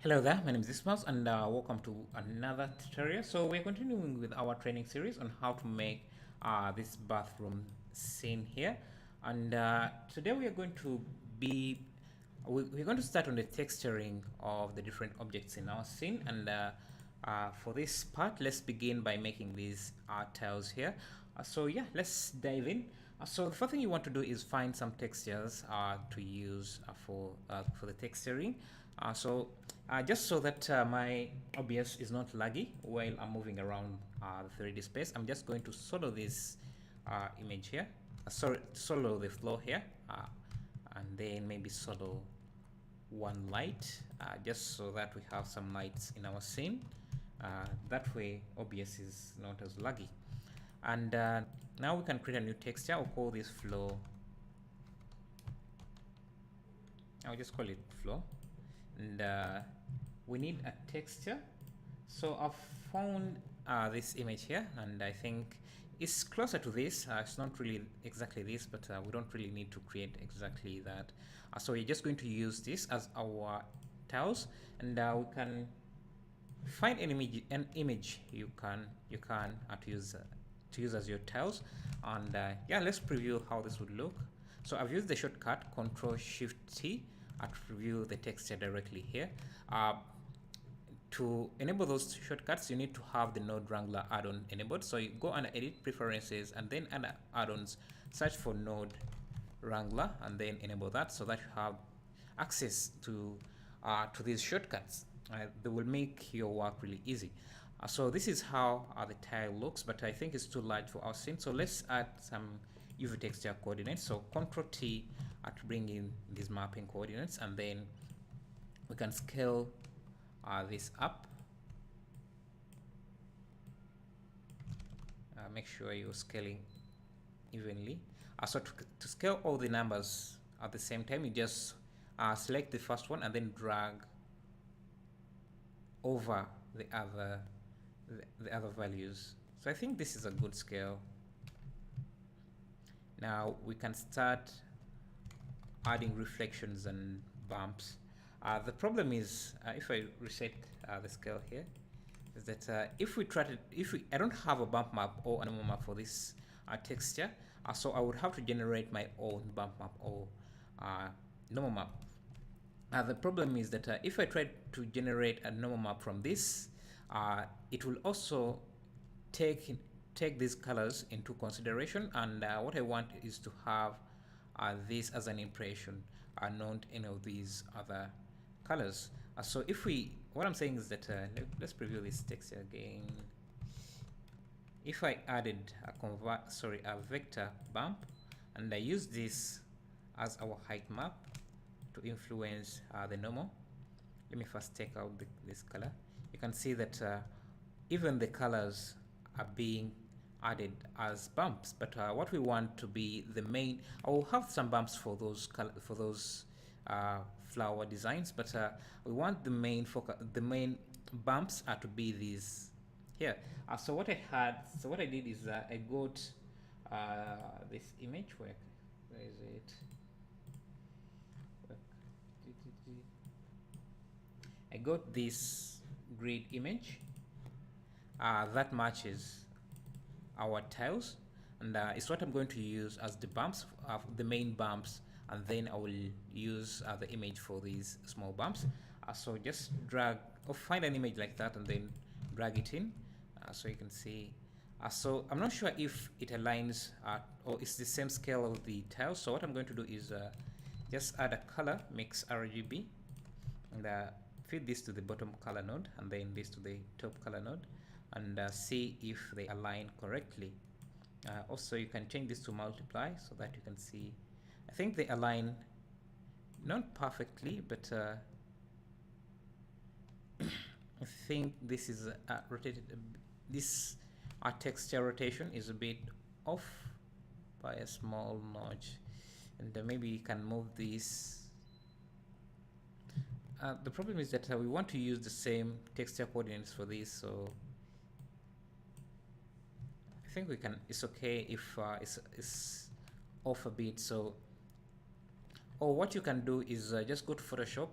Hello there, my name is Ismas and welcome to another tutorial. So we're continuing with our training series on how to make this bathroom scene here. And today we are going to be, we're going to start on the texturing of the different objects in our scene. And for this part, let's begin by making these tiles here. So yeah, let's dive in. So the first thing you want to do is find some textures to use for the texturing. Just so that my OBS is not laggy while I'm moving around the 3D space, I'm just going to solo this image here. Solo the floor here, and then maybe solo one light, just so that we have some lights in our scene. That way OBS is not as laggy. And now we can create a new texture. I'll call this floor. I'll just call it floor. And we need a texture. So I've found this image here, and I think it's closer to this. It's not really exactly this, but we don't really need to create exactly that. So we're just going to use this as our tiles, and we can find an image you can to use as your tiles. And yeah, let's preview how this would look. So I've used the shortcut Ctrl+Shift+T to preview the texture directly here. To enable those shortcuts, you need to have the Node Wrangler add-on enabled. So you go under Edit Preferences and then under Add-ons, search for Node Wrangler and then enable that so that you have access to these shortcuts. They will make your work really easy. So this is how the tile looks, but I think it's too large for our scene. So let's add some UV texture coordinates. So Ctrl+T to bring in these mapping coordinates, and then we can scale this up. Make sure you're scaling evenly. So to scale all the numbers at the same time, you just select the first one and then drag over the other values. So I think this is a good scale. Now we can start adding reflections and bumps. The problem is if I reset the scale here, is that if I don't have a bump map or a normal map for this texture, so I would have to generate my own bump map or normal map. The problem is that if I try to generate a normal map from this, it will also take these colors into consideration, and what I want is to have this as an impression, not any of these other colors. So what I'm saying is that let's preview this texture again. If I added a vector bump, and I use this as our height map to influence the normal. Let me first take out this color. You can see that even the colors are being added as bumps, but what we want to be the main, I will have some bumps for those flower designs, but we want the main bumps are to be these here. So what I did is I got this image. Where is it? I got this grid image that matches our tiles, and it's what I'm going to use as the bumps, the main bumps, and then I will use the image for these small bumps. So just drag or find an image like that and then drag it in, so you can see. So I'm not sure if it aligns or it's the same scale of the tiles. So what I'm going to do is just add a color, mix RGB, and feed this to the bottom color node and then this to the top color node, and see if they align correctly. Also, you can change this to multiply so that you can see. I think they align not perfectly, but I think this is rotated. This texture rotation is a bit off by a small notch, and maybe you can move this. The problem is that we want to use the same texture coordinates for this, so I think we can. It's okay if it's off a bit. So, or what you can do is just go to Photoshop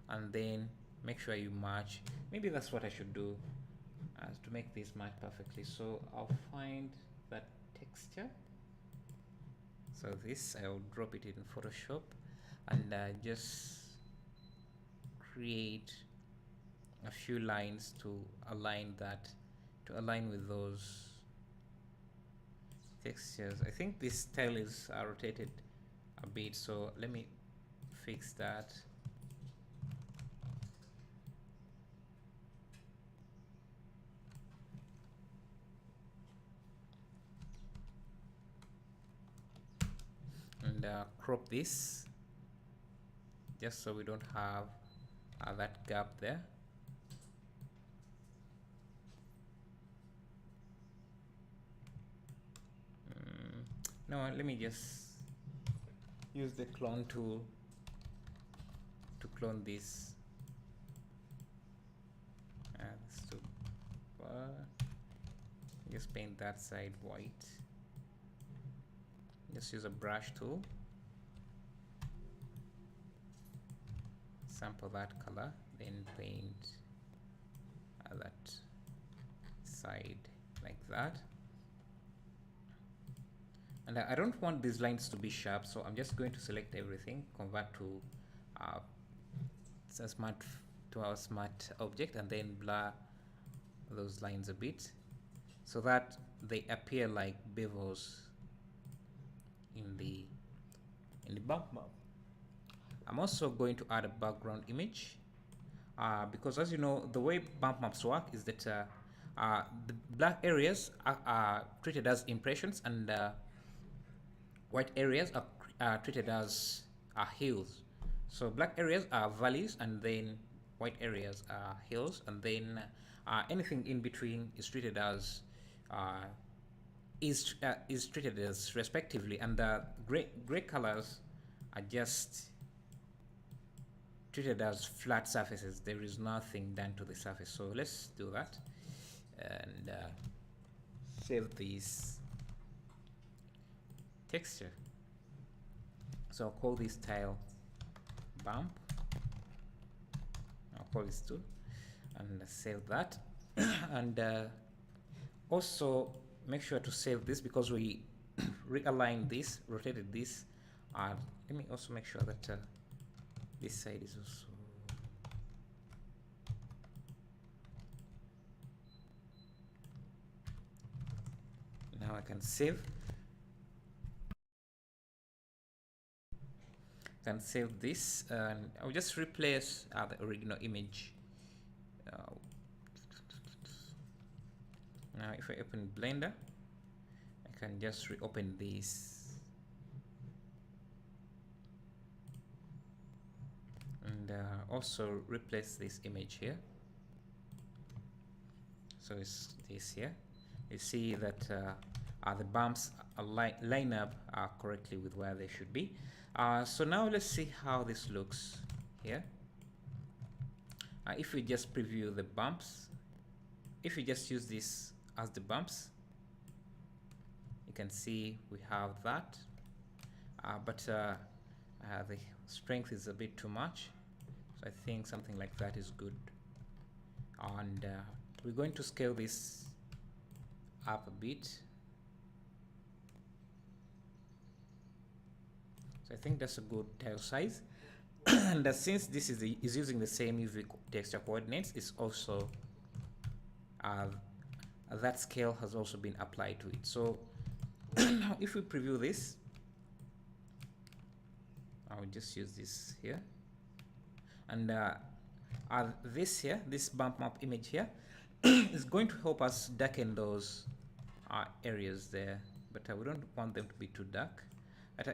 and then make sure you match. Maybe that's what I should do to make this match perfectly. So I'll find that texture. So this, I'll drop it in Photoshop and just create a few lines to align with those textures. I think this style is rotated a bit, so let me fix that. And crop this just so we don't have that gap there. No, let me just use the clone tool to clone this. Just paint that side white. Just use a brush tool, sample that color, then paint that side like that. And I don't want these lines to be sharp, so I'm just going to select everything, convert to our smart object, and then blur those lines a bit so that they appear like bevels in the bump map. I'm also going to add a background image because, as you know, the way bump maps work is that the black areas are treated as impressions, and white areas are treated as hills. So black areas are valleys, and then white areas are hills, and then anything in between is treated as treated as respectively, and the gray colors are just treated as flat surfaces. There is nothing done to the surface. So let's do that and save this texture. So I'll call this tile bump. I'll call this too and save that. And also make sure to save this because we realigned this, rotated this. Let me also make sure that this side is also now I can save. Can save this, and I'll just replace the original image. Now if I open Blender, I can just reopen this and also replace this image here. So it's this here. You see that the bumps line up correctly with where they should be. So now let's see how this looks here. If we just preview the bumps, if we just use this as the bumps, you can see we have that, but the strength is a bit too much, so I think something like that is good. And we're going to scale this up a bit. So I think that's a good tile size. And since this is using the same UV texture coordinates, it's also that scale has also been applied to it. So now if we preview this, I'll just use this here, and this here, this bump map image here is going to help us darken those areas there, but we don't want them to be too dark.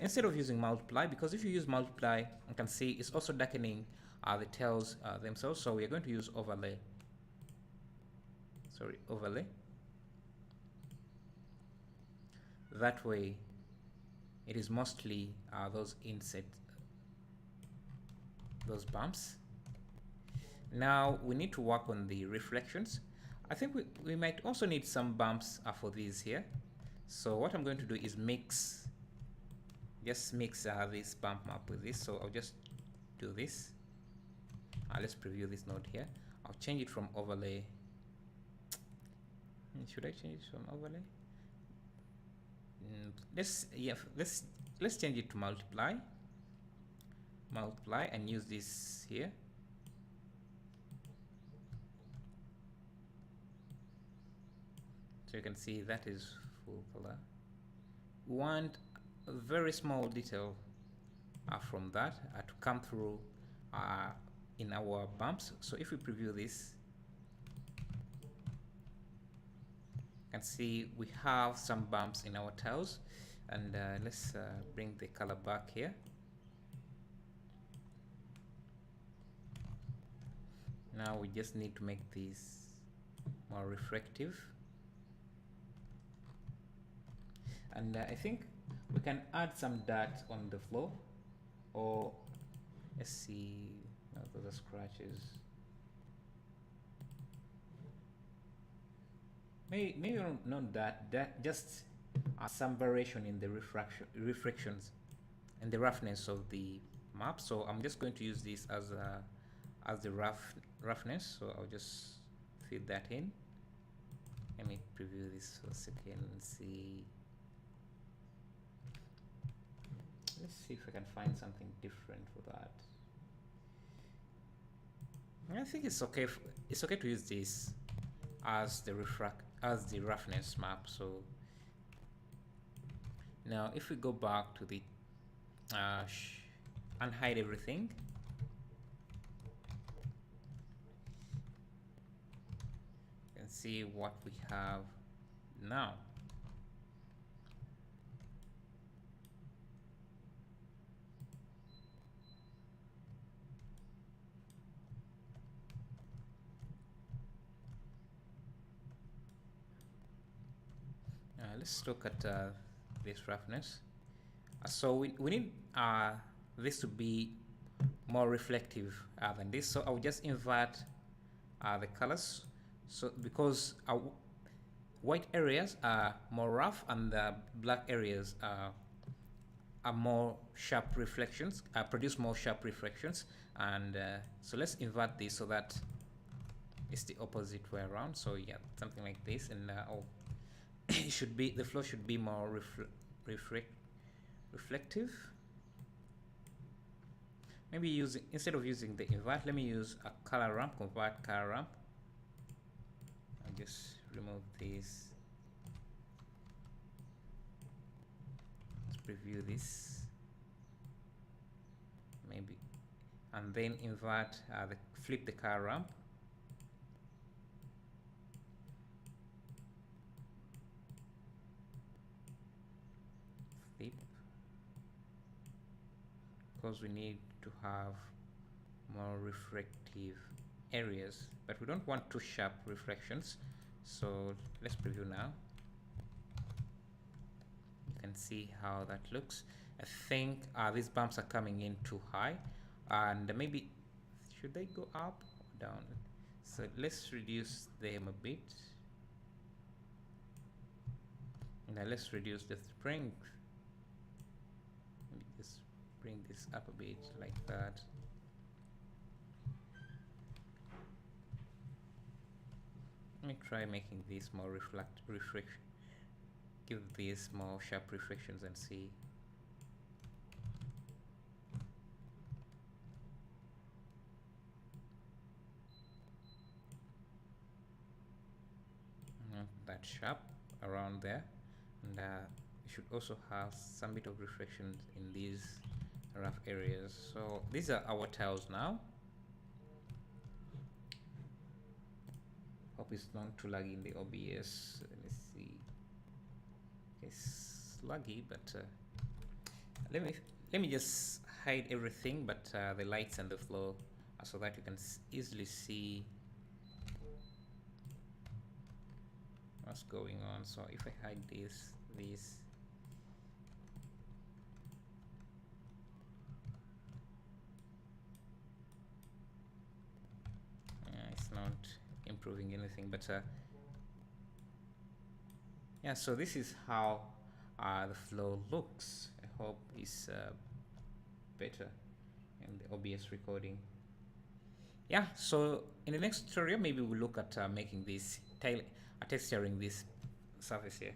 Instead of using multiply, because if you use multiply, you can see it's also darkening the tails themselves. So we are going to use overlay. Sorry, overlay. That way, it is mostly those those bumps. Now we need to work on the reflections. I think we might also need some bumps for these here. So what I'm going to do is just mix this bump map with this. So I'll just do this Let's preview this node here. I'll change it from overlay. Should I change it from overlay? Let's change it to multiply and use this here. So you can see that is full color. We want a very small detail from that to come through in our bumps. So if we preview this, you can see we have some bumps in our tiles. And let's bring the color back here. Now we just need to make this more reflective. And I think we can add some dirt on the floor, or let's see, no, those are scratches. Maybe not that, just some variation in the reflections and the roughness of the map. So I'm just going to use this as the roughness. So I'll just feed that in. Let me preview this for a second and see. Let's see if I can find something different for that. I think it's okay. It's okay to use this as the roughness map. So now if we go back to the unhide everything, you can see what we have now. Let's look at this roughness. So we need this to be more reflective than this. So I'll just invert the colors. So because white areas are more rough and the black areas are more sharp reflections, produce more sharp reflections. And so let's invert this so that it's the opposite way around. So yeah, something like this, and it should be, the flow should be more reflective. Maybe instead of using the invert, let me use a color ramp, convert color ramp. I'll just remove this. Let's preview this. Maybe, and then invert flip the color ramp. Because we need to have more reflective areas, but we don't want too sharp reflections. So let's preview now. You can see how that looks. I think these bumps are coming in too high, and maybe should they go up or down? So let's reduce them a bit. Now let's reduce the strength. Just bring this up a bit like that. Let me try making this more reflection. Give these more sharp reflections and see. Not that sharp around there, and you should also have some bit of reflection in these rough areas. So these are our tiles now. Hope it's not too laggy in the OBS. Let me see. It's laggy, but let me just hide everything but the lights and the flow, so that you can easily see what's going on. So if I hide this, it's not improving anything, but yeah, so this is how the flow looks. I hope it's better in the OBS recording. Yeah, so in the next tutorial, maybe we'll look at making this texturing this surface here.